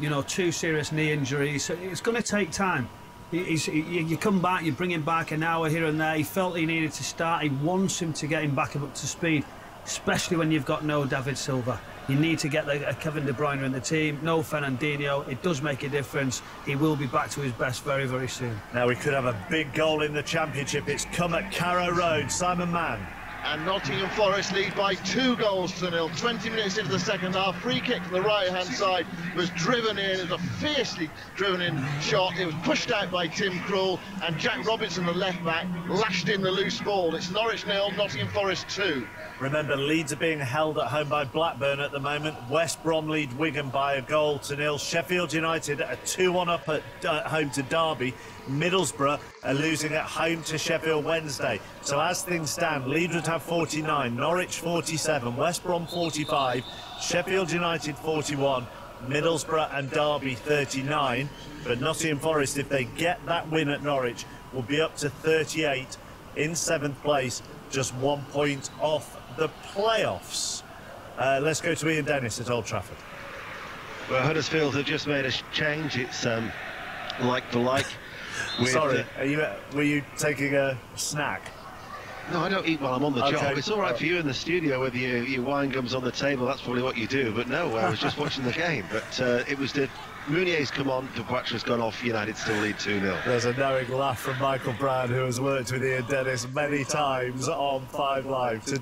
you know, 2 serious knee injuries. So it's going to take time. You come back, you bring him back an hour here and there. He felt he needed to start. He wants him to get him back up to speed, especially when you've got no David Silva. You need to get Kevin De Bruyne in the team. No Fernandinho. It does make a difference. He will be back to his best very, very soon. Now we could have a big goal in the Championship. It's come at Carrow Road. Simon Mann. And Nottingham Forest lead by 2-0. 20 minutes into the second half. Free kick from the right-hand side was driven in. It was a fiercely driven in shot. It was pushed out by Tim Krul, and Jack Robinson, the left-back, lashed in the loose ball. It's Norwich 0, Nottingham Forest 2. Remember, Leeds are being held at home by Blackburn at the moment. West Brom lead Wigan by 1-0. Sheffield United are 2-1 up at home to Derby. Middlesbrough are losing at home to Sheffield Wednesday. So as things stand, Leeds would have 49, Norwich 47, West Brom 45, Sheffield United 41, Middlesbrough and Derby 39. But Nottingham Forest, if they get that win at Norwich, will be up to 38 in 7th place, just 1 point off the playoffs. Let's go to Ian Dennis at Old Trafford. Well, Huddersfield have just made a change. It's like for like. Sorry, were you taking a snack? No, I don't eat while I'm on the Okay. job. It's all right for you in the studio with your wine gums on the table. That's probably what you do. But no, I was just watching the game. But it was Meunier's come on, Dubois gone off, United still lead 2-0. There's a knowing laugh from Michael Brown, who has worked with Ian Dennis many times on 5 Live.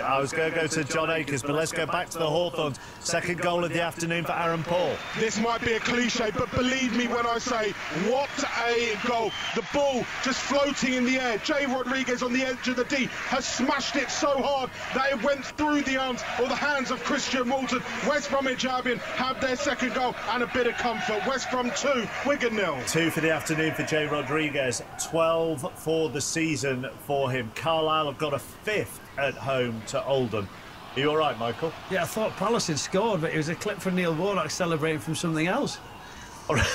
I was going to go to John Akers, but let's go back to the Hawthorns. Second goal of the afternoon for Aaron Paul. This might be a cliche, but believe me when I say, what a goal. The ball just floating in the air. Jay Rodriguez on the edge of the D has smashed it so hard that it went through the arms or the hands of Christian Walton. West Bromwich Albion have their second goal and a bit of comfort. West Brom 2, Wigan 0. 2 for the afternoon for Jay Rodriguez, 12 for the season for him. Carlisle have got a 5th at home to Oldham. Are you all right, Michael? Yeah, I thought Palace had scored, but it was a clip from Neil Warnock celebrating from something else. What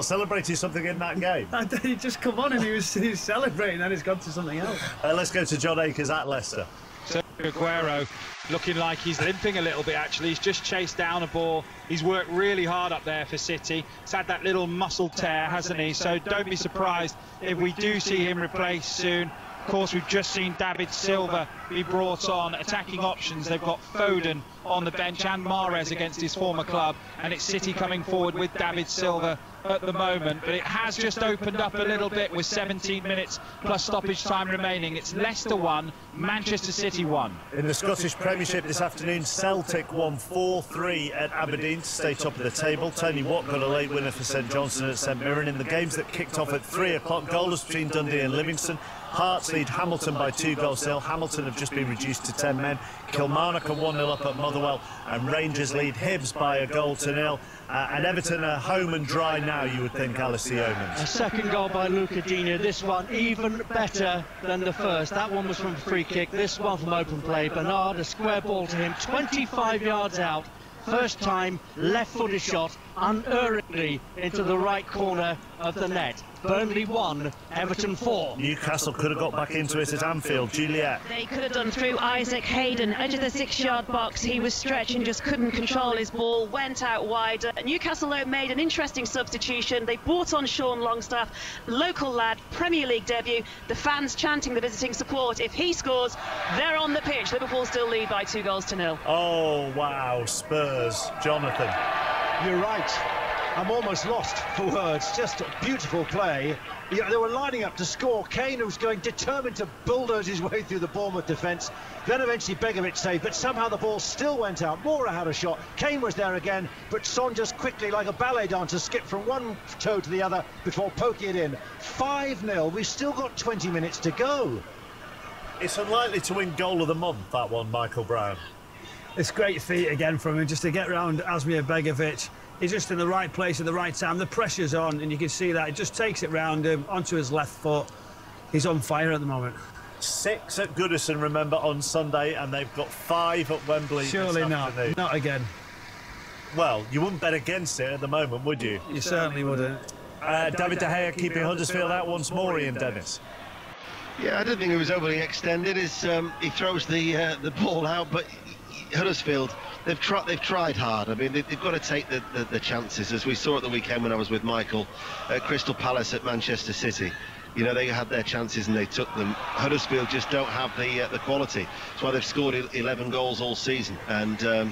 celebrating something in that game? He just come on and he was celebrating, and it's gone to something else. Let's go to John Akers at Leicester. Aguero looking like he's limping a little bit, actually. He's just chased down a ball. He's worked really hard up there for City. He's had that little muscle tear, hasn't he? So don't be surprised if we do see him replaced soon. Of course, we've just seen David Silva be brought on. Attacking options, they've got Foden on the bench and Mahrez against his former club, and it's City coming forward with David Silva at the moment. But it has just opened up a little bit with 17 minutes plus stoppage time remaining. It's Leicester 1, Manchester City 1. In the Scottish Premiership this afternoon, Celtic won 4-3 at Aberdeen to stay top of the table. Tony Watt got a late winner for St Johnstone at St Mirren. In the games that kicked off at 3 o'clock, goalless between Dundee and Livingston. Hearts lead Hamilton by 2 goals to nil. Hamilton have just been reduced to 10 men. Kilmarnock are 1-0 up at Motherwell, and Rangers lead Hibs by 1 goal to nil. And Everton are home and dry now, you would think, Alice Yeomans. A second goal by Luca Digne. This one even better than the first. That one was from a free kick. This one from open play. Bernard, a square ball to him, 25 yards out. First time, left-footed shot, unerringly into the right corner of the net. Burnley 1, Everton 4. Newcastle could have got back into it at Anfield. Juliet. They could have done through Isaac Hayden, edge of the 6-yard box. He was stretching, just couldn't control his ball, went out wider. Newcastle, though, made an interesting substitution. They brought on Sean Longstaff, local lad, Premier League debut. The fans chanting the visiting support. If he scores, they're on the pitch. Liverpool still lead by 2 goals to nil. Oh, wow, Spurs. Jonathan. You're right. I'm almost lost for words. Just beautiful play. Yeah, they were lining up to score. Kane, who was going determined to bulldoze his way through the Bournemouth defence. Then eventually Begovic saved, but somehow the ball still went out. Moura had a shot. Kane was there again, but Son just quickly, like a ballet dancer, skipped from one toe to the other before poking it in. 5-0. We've still got 20 minutes to go. It's unlikely to win goal of the month, that one, Michael Brown. It's great feat again from him, just to get round Asmir Begovic. He's just in the right place at the right time. The pressure's on, and you can see that. It just takes it round him, onto his left foot. He's on fire at the moment. 6 at Goodison, remember, on Sunday, and they've got 5 at Wembley. Surely not. Not again. Well, you wouldn't bet against it at the moment, would you? You certainly wouldn't. David De Gea keeping Huddersfield out once more, Ian Dennis. Yeah, I don't think it was overly extended. He throws the ball out, but Huddersfield, they've tried hard. I mean, they've got to take the chances, as we saw at the weekend when I was with Michael at Crystal Palace at Manchester City. You know, they had their chances and they took them. Huddersfield just don't have the quality. That's why they've scored 11 goals all season, and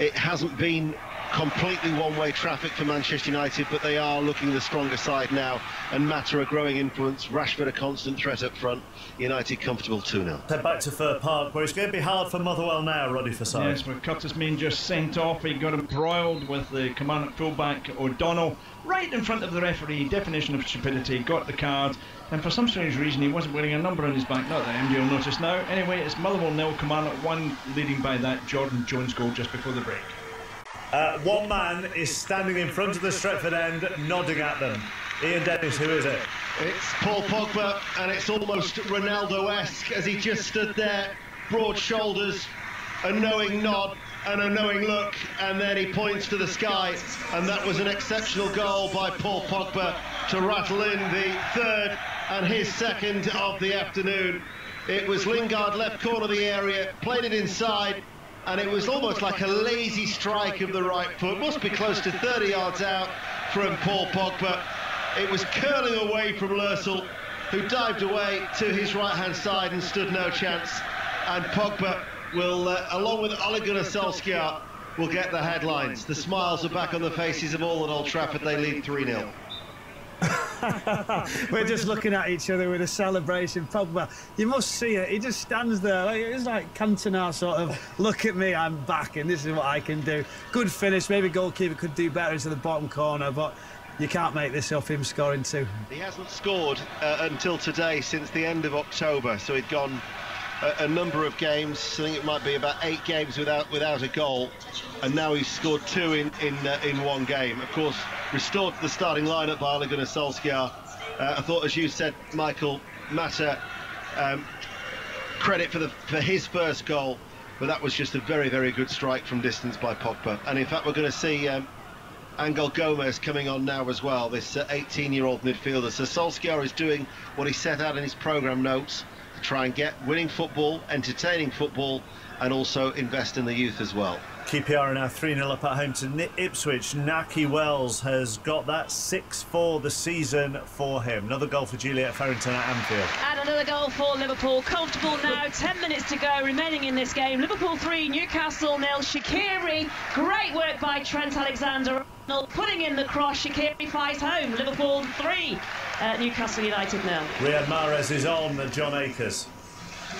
it hasn't been completely one-way traffic for Manchester United, but they are looking the stronger side now, and Mata a growing influence, Rashford a constant threat up front, United comfortable 2-0. Head back to Fir Park, where it's going to be hard for Motherwell now, Roddy Forsyth. Yes, with Curtis Main just sent off, he got embroiled with the Kilmarnock fullback O'Donnell right in front of the referee. Definition of stupidity, got the card, and for some strange reason he wasn't wearing a number on his back. Not that MD will notice now. Anyway, it's Motherwell 0, Kilmarnock 1, leading by that Jordan Jones goal just before the break. One man is standing in front of the Stretford end, nodding at them. Ian Dennis, who is it? It's Paul Pogba, and it's almost Ronaldo-esque as he just stood there, broad shoulders, a knowing nod and a knowing look, and then he points to the sky, and that was an exceptional goal by Paul Pogba to rattle in the 3rd and his 2nd of the afternoon. It was Lingard, left corner of the area, played it inside, and it was almost like a lazy strike of the right foot. Must be close to 30 yards out, from Paul Pogba. It was curling away from Lössl, who dived away to his right-hand side and stood no chance. And Pogba will, along with Ole Gunnar Solskjaer, will get the headlines. The smiles are back on the faces of all at Old Trafford. They lead 3-0. We're just looking at each other with a celebration. Pogba, you must see it. He just stands there. It's like Cantona sort of, look at me, I'm back, and this is what I can do. Good finish. Maybe goalkeeper could do better into the bottom corner, but you can't make this up, him scoring two. He hasn't scored until today, since the end of October, so he'd gone a number of games. I think it might be about 8 games without a goal, and now he's scored 2 in one game. Of course, restored to the starting lineup by Ole Gunnar Solskjaer. I thought, as you said, Michael, Mata, credit for his first goal, but that was just a very, very good strike from distance by Pogba. And in fact, we're going to see Angel Gomez coming on now as well, this 18-year-old midfielder. So Solskjaer is doing what he set out in his programme notes, to try and get winning football, entertaining football, and also invest in the youth as well. QPR are now 3-0 up at home to Ipswich. Naki Wells has got that 6 for the season for him. Another goal for Juliet Farrington at Anfield. And another goal for Liverpool. Comfortable now, 10 minutes to go remaining in this game. Liverpool 3, Newcastle 0. Shaqiri, great work by Trent Alexander-Arnold, putting in the cross. Shaqiri flies home. Liverpool 3, Newcastle United 0. Riyad Mahrez is on John Akers.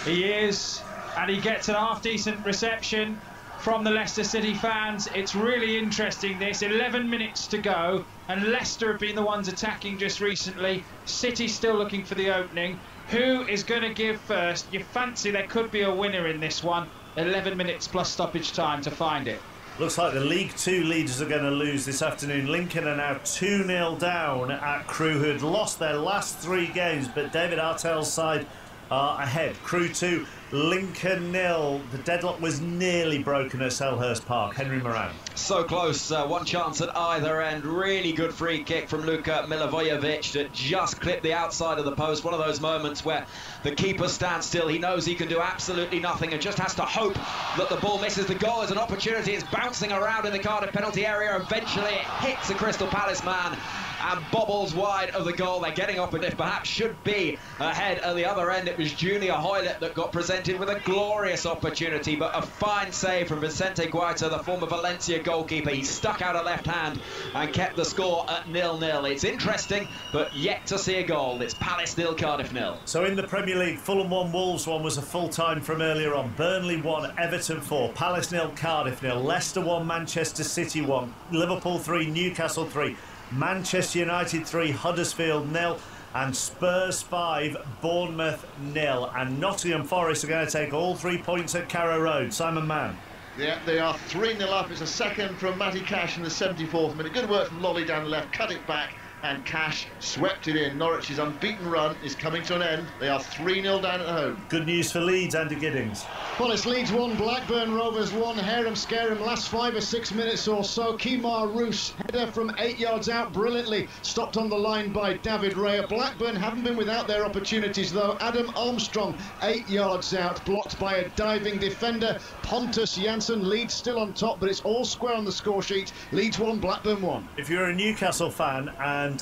He is, and he gets an half-decent reception from the Leicester City fans. It's really interesting, this. 11 minutes to go, and Leicester have been the ones attacking just recently. City still looking for the opening. Who is going to give first? You fancy there could be a winner in this one. 11 minutes plus stoppage time to find it. Looks like the League Two leaders are going to lose this afternoon. Lincoln are now 2-0 down at Crewe, who had lost their last 3 games, but David Artell's side are ahead. Crewe 2, Lincoln 0. The deadlock was nearly broken at Selhurst Park. Henry Moran. So close, one chance at either end. Really good free kick from Luka Milivojevic that just clipped the outside of the post. One of those moments where the keeper stands still. He knows he can do absolutely nothing and just has to hope that the ball misses. The goal is an opportunity. It's bouncing around in the Cardiff penalty area. Eventually it hits a Crystal Palace man and bobbles wide of the goal. They're getting up, and if perhaps should be ahead at the other end. It was Junior Hoylett that got presented with a glorious opportunity, but a fine save from Vicente Guaita, the former Valencia goalkeeper. He stuck out a left hand and kept the score at 0-0. It's interesting, but yet to see a goal. It's Palace 0, Cardiff 0. So in the Premier League, Fulham 1, Wolves 1 was a full time from earlier on. Burnley 1, Everton 4, Palace 0, Cardiff 0, Leicester 1, Manchester City 1, Liverpool 3, Newcastle 3, Manchester United 3, Huddersfield 0, and Spurs 5, Bournemouth 0. And Nottingham Forest are going to take all 3 points at Carrow Road. Simon Mann. Yeah, they are 3-0 up. It's a second from Matty Cash in the 74th minute. Good work from Lolly down the left, cut it back, and Cash swept it in. Norwich's unbeaten run is coming to an end. They are 3-0 down at home. Good news for Leeds, Andy Giddings. Well, it's Leeds 1, Blackburn Rovers 1. Harem Scarem, last 5 or 6 minutes or so. Kemar Roos, header from 8 yards out, brilliantly stopped on the line by David Raya. Blackburn haven't been without their opportunities, though. Adam Armstrong, 8 yards out, blocked by a diving defender. Pontus Jansson. Leeds still on top, but it's all square on the score sheet. Leeds 1, Blackburn 1. If you're a Newcastle fan and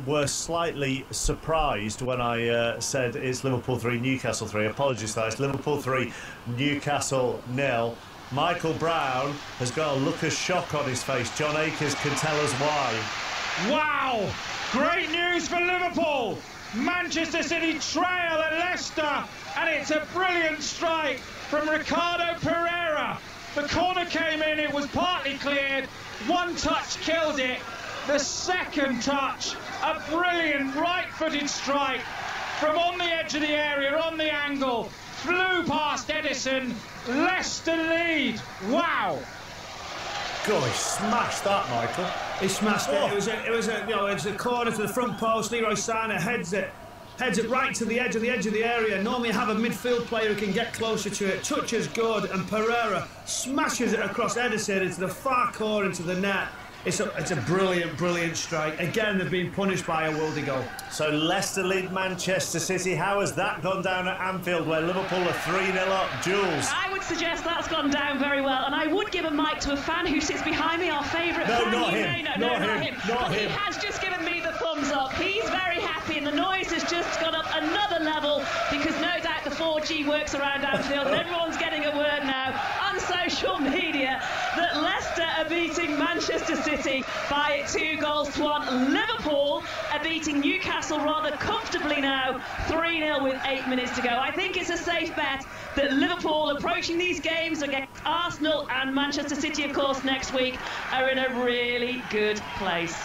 were slightly surprised when I said it's Liverpool 3, Newcastle 3, apologies for that, it's Liverpool 3, Newcastle 0. Michael Brown has got a look of shock on his face. John Akers can tell us why. Wow! Great news for Liverpool! Manchester City trail at Leicester, and it's a brilliant strike from Ricardo Pereira. The corner came in, it was partly cleared, one touch killed it. The second touch, a brilliant right-footed strike from on the edge of the area, on the angle, flew past Edison. Leicester lead. Wow. God, he smashed that, Michael. He smashed it. It was a corner to the front post. Leroy Sané heads it right to the edge of the area. Normally you have a midfield player who can get closer to it. Touch is good, and Pereira smashes it across Edison into the far corner into the net. it's a brilliant strike. Again, they've been punished by a worldie goal. So Leicester lead Manchester City. How has that gone down at Anfield, where Liverpool are 3-0 up? Jules? I would suggest that's gone down very well, and I would give a mic to a fan who sits behind me, our favourite fan. Not him. Not him. But he has just given me the thumbs up. He's very happy, and the noise has just gone up another level, because no doubt the 4G works around Anfield, and everyone's getting a word now on social media that Leicester are beating Manchester City by 2-1. Liverpool are beating Newcastle rather comfortably now, 3-0 with 8 minutes to go. I think it's a safe bet that Liverpool, approaching these games against Arsenal and Manchester City, of course, next week, are in a really good place.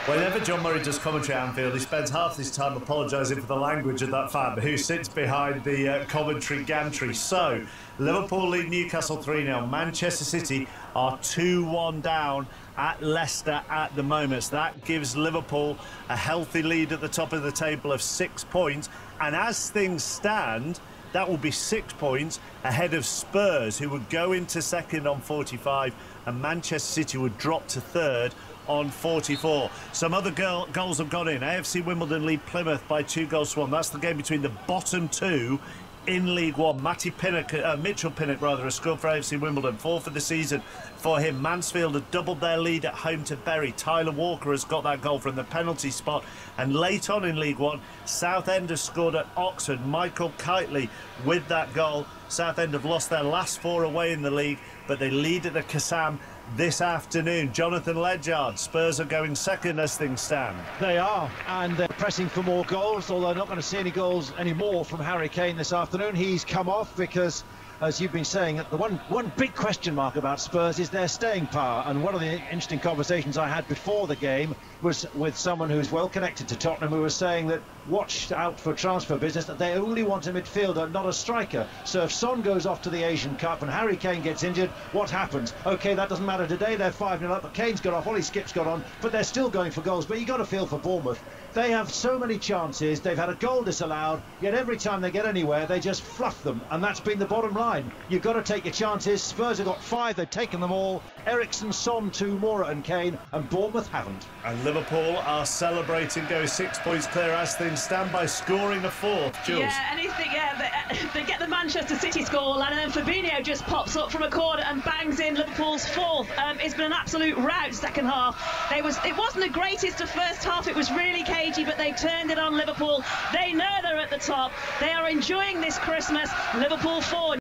Whenever John Murray does commentary at Anfield, he spends half his time apologising for the language of that fan who sits behind the commentary gantry. So, Liverpool lead Newcastle 3-0. Manchester City are 2-1 down at Leicester at the moment. So that gives Liverpool a healthy lead at the top of the table of 6 points. And as things stand, that will be 6 points ahead of Spurs, who would go into second on 45, and Manchester City would drop to third on 44. Some other goals have gone in. AFC Wimbledon lead Plymouth by 2-1. That's the game between the bottom two in League One. Mitchell Pinnock has scored for AFC Wimbledon, 4 for the season for him. Mansfield have doubled their lead at home to Bury. Tyler Walker has got that goal from the penalty spot. And late on in League One, Southend has scored at Oxford. Michael Kitely with that goal. Southend have lost their last 4 away in the league, but they lead at the Kassam this afternoon. Jonathan Ledyard, Spurs are going second as things stand. They are, and they're pressing for more goals, although not going to see any goals anymore from Harry Kane this afternoon. He's come off because, as you've been saying, the one big question mark about Spurs is their staying power. And one of the interesting conversations I had before the game was with someone who's well connected to Tottenham, who was saying that watch out for transfer business, that they only want a midfielder, not a striker. So if Son goes off to the Asian Cup and Harry Kane gets injured, what happens? OK, that doesn't matter today, they're 5-0 up, but Kane's got off, Ollie Skip's got on, but they're still going for goals. But you've got to feel for Bournemouth. They have so many chances, they've had a goal disallowed, yet every time they get anywhere, they just fluff them, and that's been the bottom line. You've got to take your chances. Spurs have got 5, they've taken them all. Ericsson, Son, 2, Moura and Kane, and Bournemouth haven't. And Liverpool are celebrating, go 6 points clear as things stand by scoring a 4th. Jules? They get the Manchester City score, and then Fabinho just pops up from a corner and bangs in Liverpool's 4th. It's been an absolute rout second half. It wasn't the greatest of first half, it was really cagey, but they turned it on Liverpool. They know they're at the top. They are enjoying this Christmas. Liverpool 4.